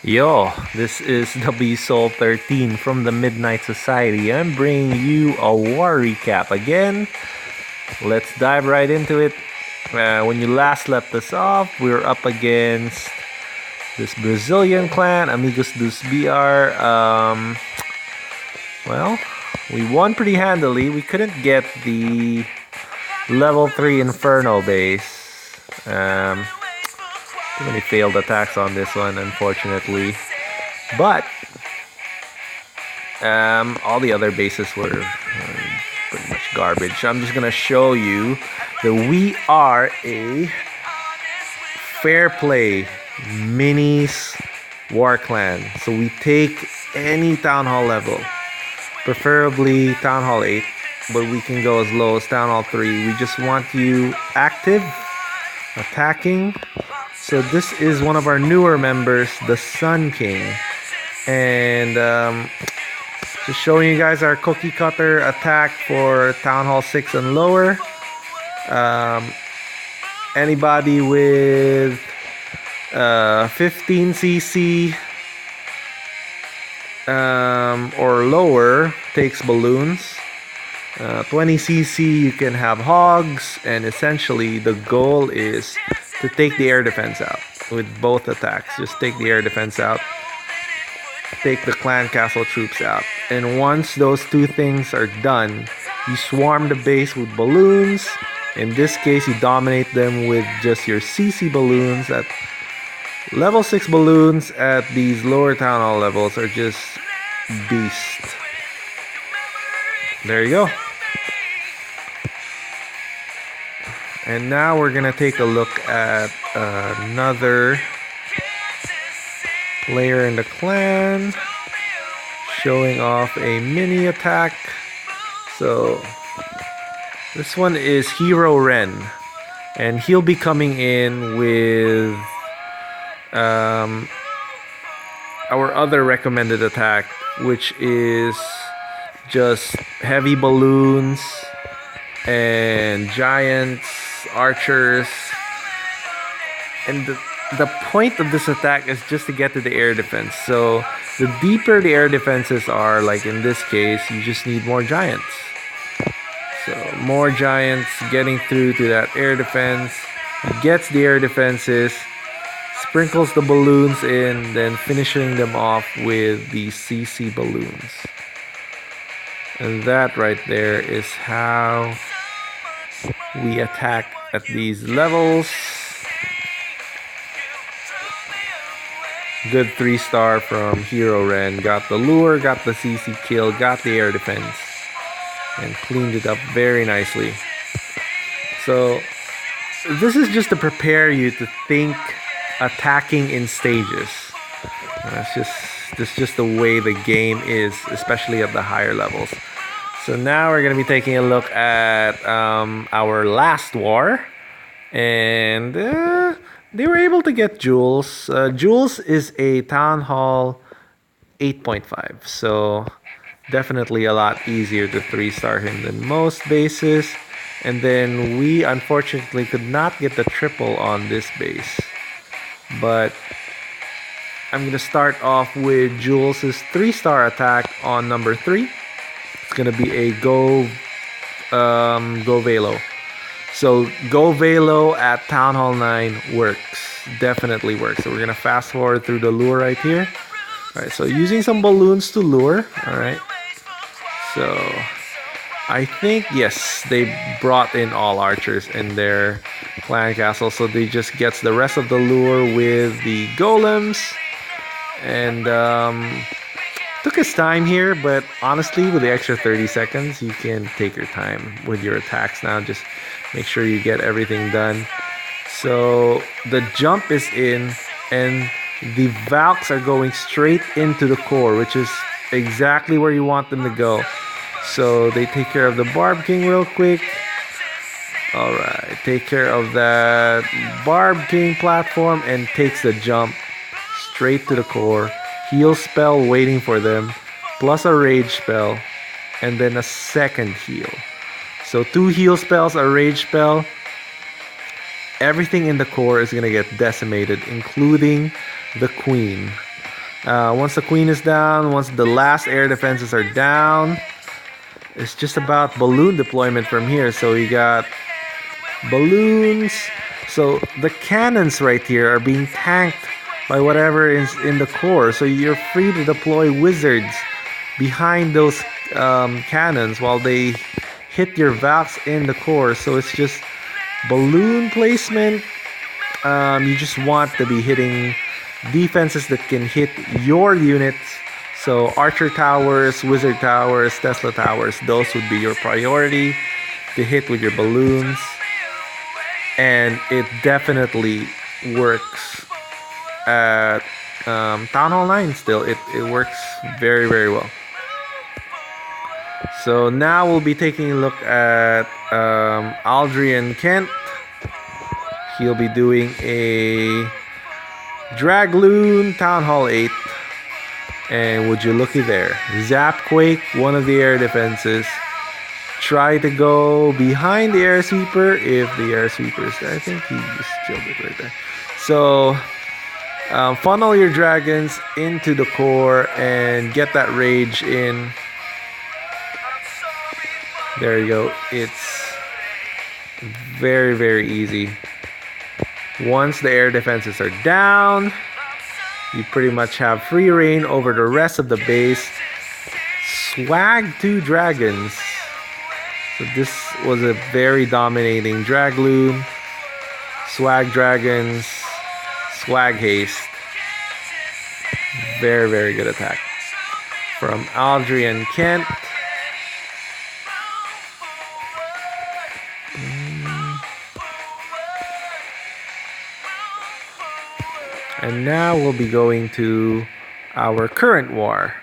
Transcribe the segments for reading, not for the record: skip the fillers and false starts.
Yo, this is WSoul13 from the Midnight Society. I'm bringing you a war recap again. Let's dive right into it. When you last left us off, we were up against this Brazilian clan, Amigos dos BR. Well, we won pretty handily. We couldn't get the level 3 Inferno base. Too many failed attacks on this one, unfortunately. But all the other bases were pretty much garbage. I'm just gonna show you that we are a fair play minis war clan. So we take any town hall level, preferably town hall 8, but we can go as low as town hall 3. We just want you active, attacking. So this is one of our newer members, the Sun King, and just showing you guys our cookie cutter attack for Town Hall 6 and lower. Anybody with 15 cc or lower takes balloons. 20 cc you can have hogs, and essentially the goal is to take the air defense out with both attacks. Just take the air defense out, take the clan castle troops out, and once those two things are done, you swarm the base with balloons. In this case, you dominate them with just your CC balloons. At level 6 balloons at these lower town hall levels are just beast. There you go. And now we're gonna take a look at another player in the clan, showing off a mini attack. So this one is Hero Ren, and he'll be coming in with our other recommended attack, which is just heavy balloons and giants, archers, and the point of this attack is just to get to the air defense. So the deeper the air defenses are, like in this case, you just need more giants. So more giants getting through to that air defense. He gets the air defenses, sprinkles the balloons in, then finishing them off with the CC balloons. And that right there is how we attack at these levels. Good 3-star from Hero Ren. Got the lure, got the CC kill, got the air defense, and cleaned it up very nicely. So this is just to prepare you to think attacking in stages. That's just the way the game is, especially at the higher levels. So now we're going to be taking a look at our last war, and they were able to get Jules. Jules is a Town Hall 8.5, so definitely a lot easier to 3-star him than most bases. And then we unfortunately could not get the triple on this base, but I'm going to start off with Jules' 3-star attack on number 3. It's gonna be a go Velo. So go Velo at Town Hall 9 works, definitely works. So we're gonna fast forward through the lure right here. All right, so using some balloons to lure. All right, so I think yes, they brought in all archers in their clan castle, so they just gets the rest of the lure with the golems. And took his time here, but honestly, with the extra 30 seconds, you can take your time with your attacks now. Just make sure you get everything done. So the jump is in, and the Valks are going straight into the core, which is exactly where you want them to go. So they take care of the Barb King real quick. Alright, take care of that Barb King platform and takes the jump straight to the core. Heal spell waiting for them, plus a rage spell, and then a second heal. So 2 heal spells, a rage spell. Everything in the core is going to get decimated, including the queen. Once the queen is down, once the last air defenses are down, it's just about balloon deployment from here. So you got balloons. So the cannons right here are being tanked by whatever is in the core. So you're free to deploy wizards behind those cannons while they hit your Valks in the core. So it's just balloon placement. You just want to be hitting defenses that can hit your units. So archer towers, wizard towers, Tesla towers, those would be your priority to hit with your balloons. And it definitely works at Town Hall 9 still. It works very, very well. So now we'll be taking a look at Aldrian Kent. He'll be doing a Dragloon Town Hall 8. And would you looky there, Zapquake, one of the air defenses. Try to go behind the air sweeper if the air sweeper is there. I think he just killed it right there. So funnel your dragons into the core and get that rage in. There you go. It's very, very easy. Once the air defenses are down, you pretty much have free reign over the rest of the base. Swag 2 dragons. So this was a very dominating Dragloon. Swag dragons. Swag haste. Very, very good attack from Aldrian Kent. And now we'll be going to our current war,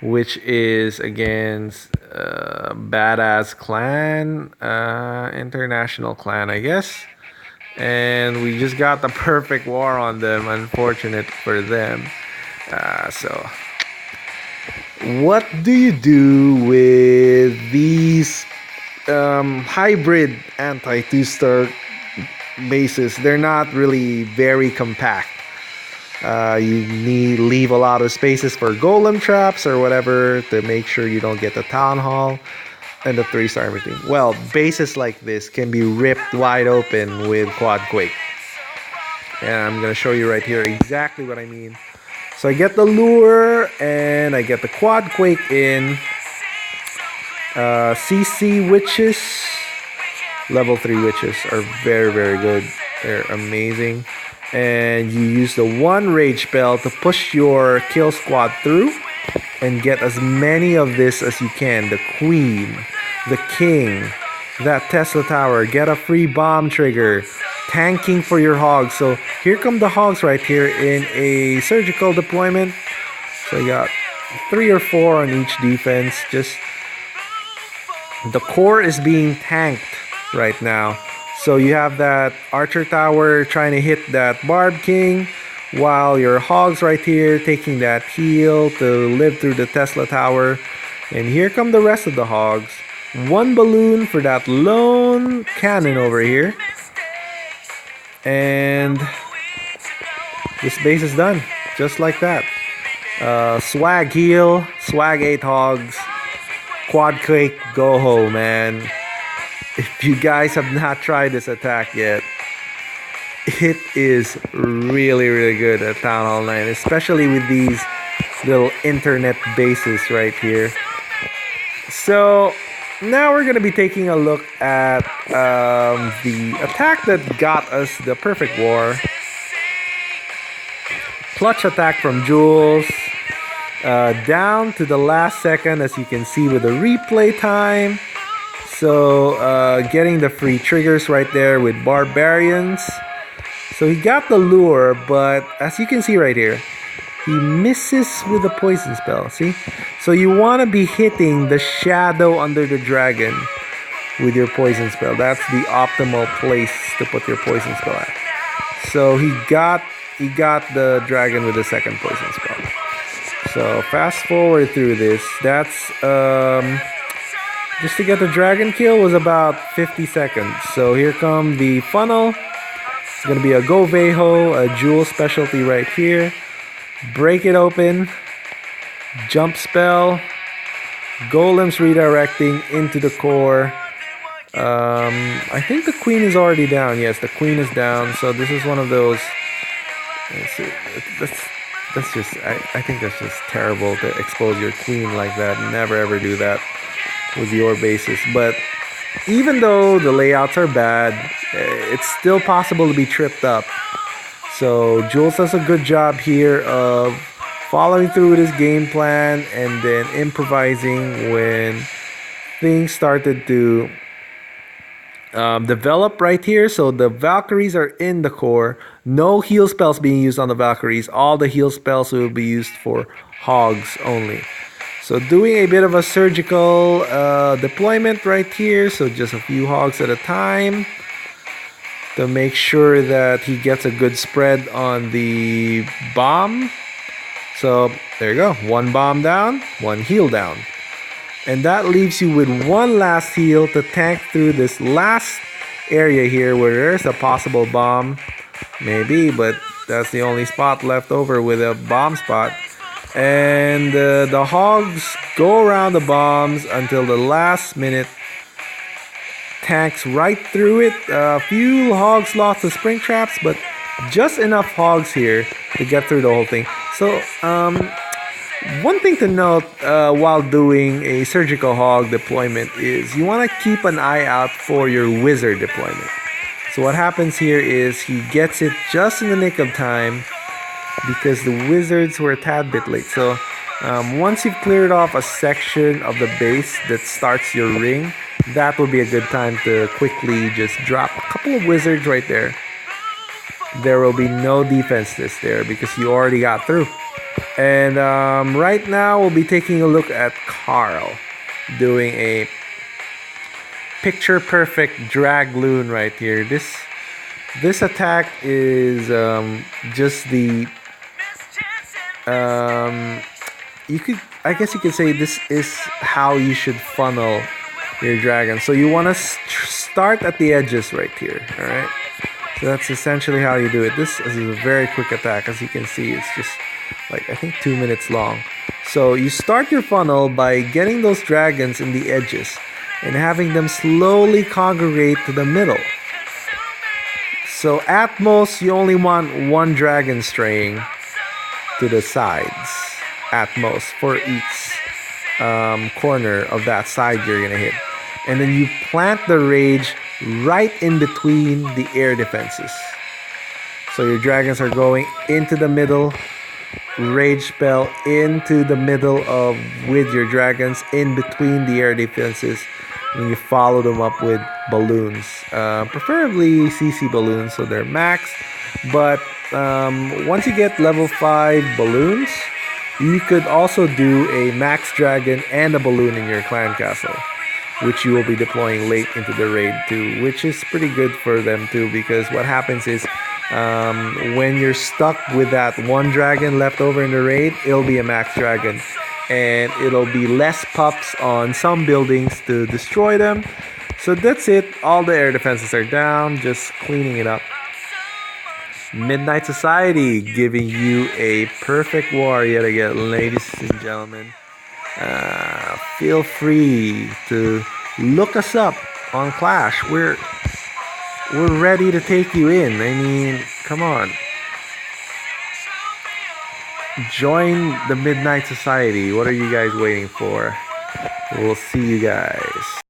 which is against Badass Clan, International Clan, I guess. And we just got the perfect war on them, unfortunate for them. So, what do you do with these hybrid anti-2-star bases? They're not really very compact. You leave a lot of spaces for golem traps or whatever to make sure you don't get the town hall and the 3-star everything. Well, bases like this can be ripped wide open with Quad Quake. And I'm going to show you right here exactly what I mean. So I get the lure and I get the Quad Quake in. CC witches, level 3 witches are very, very good. They're amazing. And you use the 1 rage spell to push your kill squad through and get as many of this as you can. The queen, the king, that Tesla tower, get a free bomb trigger, tanking for your hogs. So here come the hogs right here in a surgical deployment. So you got 3 or 4 on each defense. Just the core is being tanked right now. So you have that archer tower trying to hit that barb king, while your hogs right here taking that heal to live through the Tesla tower. And here come the rest of the hogs. 1 balloon for that lone cannon over here. And this base is done, just like that. Swag heal, swag 8 hogs, Quad Quake, go home, man. If you guys have not tried this attack yet, it is really, really good at Town Hall 9, especially with these little internet bases right here. So now we're going to be taking a look at the attack that got us the perfect war. Clutch attack from Jules. Down to the last second, as you can see with the replay time. So getting the free triggers right there with Barbarians. So he got the lure, but as you can see right here, he misses with the poison spell. See? So you want to be hitting the shadow under the dragon with your poison spell. That's the optimal place to put your poison spell at. So he got the dragon with the second poison spell. So fast forward through this. That's just to get the dragon kill was about 50 seconds. So here come the funnel. It's going to be a Govejo, a jewel specialty right here. break it open, jump spell, golems redirecting into the core. I think the queen is already down. Yes, the queen is down. So this is one of those. That's just. I think that's just terrible to expose your queen like that. Never ever do that with your bases. But even though the layouts are bad, it's still possible to be tripped up. So Jules does a good job here of following through with his game plan and then improvising when things started to develop right here. So the Valkyries are in the core. No heal spells being used on the Valkyries. All the heal spells will be used for hogs only. So doing a bit of a surgical deployment right here. So just a few hogs at a time to make sure that he gets a good spread on the bomb. So there you go. One bomb down, one heal down. And that leaves you with one last heal to tank through this last area here where there's a possible bomb. Maybe, but that's the only spot left over with a bomb spot. And the hogs go around the bombs until the last minute. Tanks right through it. A few hogs lost the spring traps, but just enough hogs here to get through the whole thing. So, one thing to note while doing a surgical hog deployment is you want to keep an eye out for your wizard deployment. So what happens here is he gets it just in the nick of time because the wizards were a tad bit late. So once you've cleared off a section of the base that starts your ring, that will be a good time to quickly just drop a couple of wizards right there. There will be no defenses there because you already got through. And right now we'll be taking a look at Carl doing a picture perfect drag loon right here. This attack is just the I guess you could say this is how you should funnel your dragon. So you want to start at the edges right here, all right? So that's essentially how you do it. This is a very quick attack. As you can see, it's just like I think 2 minutes long. So you start your funnel by getting those dragons in the edges and having them slowly congregate to the middle. So at most you only want one dragon straying to the sides at most for each corner of that side you're gonna hit. And then you plant the rage right in between the air defenses. So your dragons are going into the middle, rage spell into the middle of with your dragons in between the air defenses, and you follow them up with balloons, preferably CC balloons so they're max. But once you get level 5 balloons, you could also do a max dragon and a balloon in your clan castle, which you will be deploying late into the raid too, which is pretty good for them too, because what happens is when you're stuck with that one dragon left over in the raid, it'll be a max dragon and it'll be less pups on some buildings to destroy them. So that's it. All the air defenses are down, just cleaning it up. Midnight Society giving you a perfect war yet again, ladies and gentlemen. Feel free to look us up on Clash. We're ready to take you in. I mean, come on. Join the Midnight Society. What are you guys waiting for? We'll see you guys.